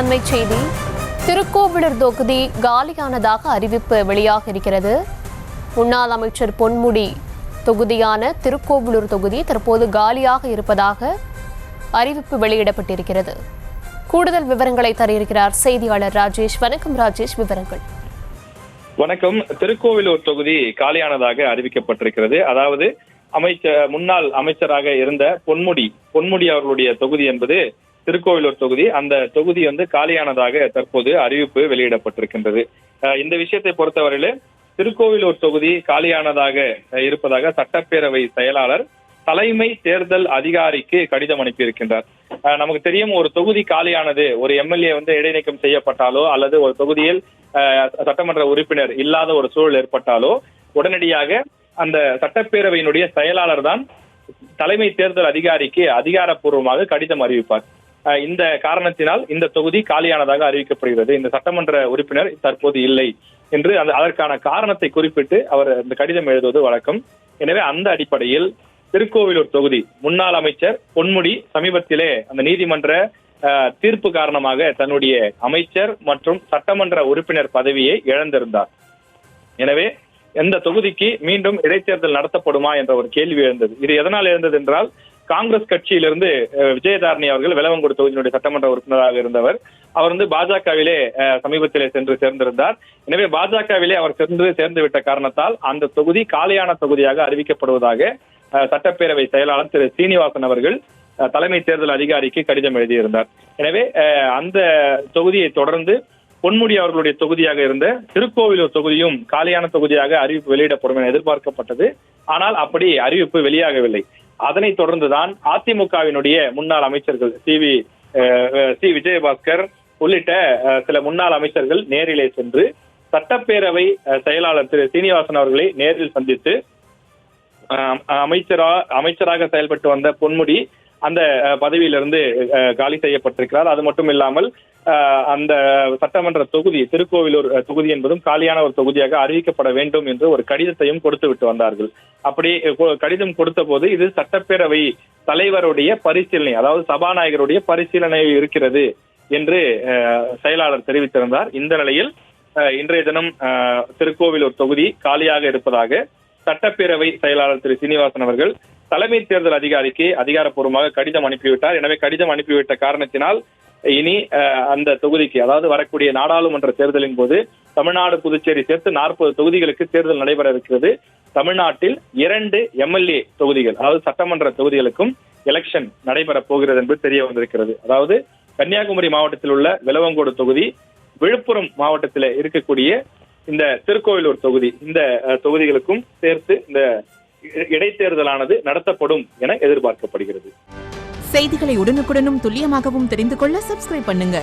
முதன்மை செய்தி. திருக்கோவிலூர் தொகுதி காலியானதாக அறிவிப்பு வெளியாக இருக்கிறது. முன்னாள் அமைச்சர் பொன்முடி தொகுதியான திருக்கோவிலூர் தொகுதி தற்போது காலியாக இருப்பதாக அறிவிப்பு வெளியிடப்பட்டிருக்கிறது. கூடுதல் விவரங்களை தர இருக்கிறார் செய்தியாளர் ராஜேஷ். வணக்கம் ராஜேஷ், விவரங்கள். வணக்கம். திருக்கோவிலூர் தொகுதி காலியானதாக அறிவிக்கப்பட்டிருக்கிறது. அதாவது முன்னாள் அமைச்சராக இருந்த பொன்முடி அவர்களுடைய தொகுதி என்பது திருக்கோவிலூர் தொகுதி. அந்த தொகுதி காலியானதாக தற்போது அறிவிப்பு வெளியிடப்பட்டிருக்கின்றது. இந்த விஷயத்தை பொறுத்தவரையில திருக்கோவிலூர் தொகுதி காலியானதாக இருப்பதாக சட்டப்பேரவை செயலாளர் தலைமை தேர்தல் அதிகாரிக்கு கடிதம் அனுப்பியிருக்கின்றார். நமக்கு தெரியும், ஒரு தொகுதி காலியானது, ஒரு எம்எல்ஏ இடைநீக்கம் செய்யப்பட்டாலோ அல்லது ஒரு தொகுதியில் சட்டமன்ற உறுப்பினர் இல்லாத ஒரு சூழல் ஏற்பட்டாலோ உடனடியாக அந்த சட்டப்பேரவையினுடைய செயலாளர் தான் தலைமை தேர்தல் அதிகாரிக்கு அதிகாரப்பூர்வமாக கடிதம் அறிவிப்பார். இந்த காரணத்தினால் இந்த தொகுதி காலியானதாக அறிவிக்கப்படுகிறது. இந்த சட்டமன்ற உறுப்பினர் தற்போது இல்லை என்று அதற்கான காரணத்தை குறிப்பிட்டு அவர் இந்த கடிதம் எழுதுவது வழக்கம். எனவே அந்த அடிப்படையில் திருக்கோவிலூர் தொகுதி முன்னாள் அமைச்சர் பொன்முடி சமீபத்திலே அந்த நீதிமன்ற தீர்ப்பு காரணமாக தன்னுடைய அமைச்சர் மற்றும் சட்டமன்ற உறுப்பினர் பதவியை இழந்திருந்தார். எனவே இந்த தொகுதிக்கு மீண்டும் இடைத்தேர்தல் நடத்தப்படுமா என்ற ஒரு கேள்வி எழுந்தது. இது எதனால் எழுந்தது என்றால், காங்கிரஸ் கட்சியிலிருந்து விஜயதாரணி அவர்கள் விளவங்கோடு தொகுதியினுடைய சட்டமன்ற உறுப்பினராக இருந்தவர். அவர் பாஜகவிலே சமீபத்திலே சென்று சேர்ந்திருந்தார். எனவே பாஜகவிலே அவர் சேர்ந்து விட்ட காரணத்தால் அந்த தொகுதி காலியான தொகுதியாக அறிவிக்கப்படுவதாக சட்டப்பேரவை செயலாளர் திரு சீனிவாசன் அவர்கள் தலைமை தேர்தல் அதிகாரிக்கு கடிதம் எழுதியிருந்தார். எனவே அந்த தொகுதியை தொடர்ந்து பொன்முடி அவர்களுடைய தொகுதியாக இருந்த திருக்கோவிலூர் தொகுதியும் காலியான தொகுதியாக அறிவிப்பு வெளியிடப்படும் என எதிர்பார்க்கப்பட்டது. ஆனால் அப்படி அறிவிப்பு வெளியாகவில்லை. அதனைத் தொடர்ந்துதான் அதிமுகவினுடைய முன்னாள் அமைச்சர்கள் சி விஜயபாஸ்கர் உள்ளிட்ட சில முன்னாள் அமைச்சர்கள் நேரிலே சென்று சட்டப்பேரவை செயலாளர் திரு சீனிவாசன் அவர்களை நேரில் சந்தித்து அமைச்சராக செயல்பட்டு வந்த பொன்முடி அந்த பதவியிலிருந்து காலி செய்யப்பட்டிருக்கிறார். அது மட்டும் இல்லாமல் அந்த சட்டமன்ற தொகுதி திருக்கோவிலூர் தொகுதி என்பதும் காலியான ஒரு தொகுதியாக அறிவிக்கப்பட வேண்டும் என்று ஒரு கடிதத்தையும் கொடுத்து விட்டு வந்தார்கள். அப்படி கடிதம் கொடுத்த போது இது சட்டப்பேரவை தலைவருடைய பரிசீலனை, அதாவது சபாநாயகருடைய பரிசீலனை இருக்கிறது என்று செயலாளர் தெரிவித்திருந்தார். இந்த நிலையில் இன்றைய தினம் திருக்கோவிலூர் தொகுதி காலியாக இருப்பதாக சட்டப்பேரவை செயலாளர் திரு சீனிவாசன் அவர்கள் தலைமை தேர்தல் அதிகாரிக்கு அதிகாரப்பூர்வமாக கடிதம் அனுப்பிவிட்டார். எனவே கடிதம் அனுப்பிவிட்ட காரணத்தினால் இனி அந்த தொகுதிக்கு, அதாவது வரக்கூடிய நாடாளுமன்ற தேர்தலின் போது தமிழ்நாடு புதுச்சேரி சேர்த்து 40 தொகுதிகளுக்கு தேர்தல் நடைபெற இருக்கிறது. தமிழ்நாட்டில் 2 எம்எல்ஏ தொகுதிகள், அதாவது சட்டமன்ற தொகுதிகளுக்கும் எலெக்ஷன் நடைபெற போகிறது என்பது தெரிய வந்திருக்கிறது. அதாவது கன்னியாகுமரி மாவட்டத்தில் உள்ள விளவங்கோடு தொகுதி, விழுப்புரம் மாவட்டத்தில் இருக்கக்கூடிய இந்த திருக்கோவிலூர் தொகுதி, இந்த தொகுதிகளுக்கும் சேர்த்து இந்த இடைத்தேர்தலானது நடத்தப்படும் என எதிர்பார்க்கப்படுகிறது. செய்திகளை உடனுக்குடனும் துல்லியமாகவும் தெரிந்து கொள்ள சப்ஸ்கிரைப் பண்ணுங்க.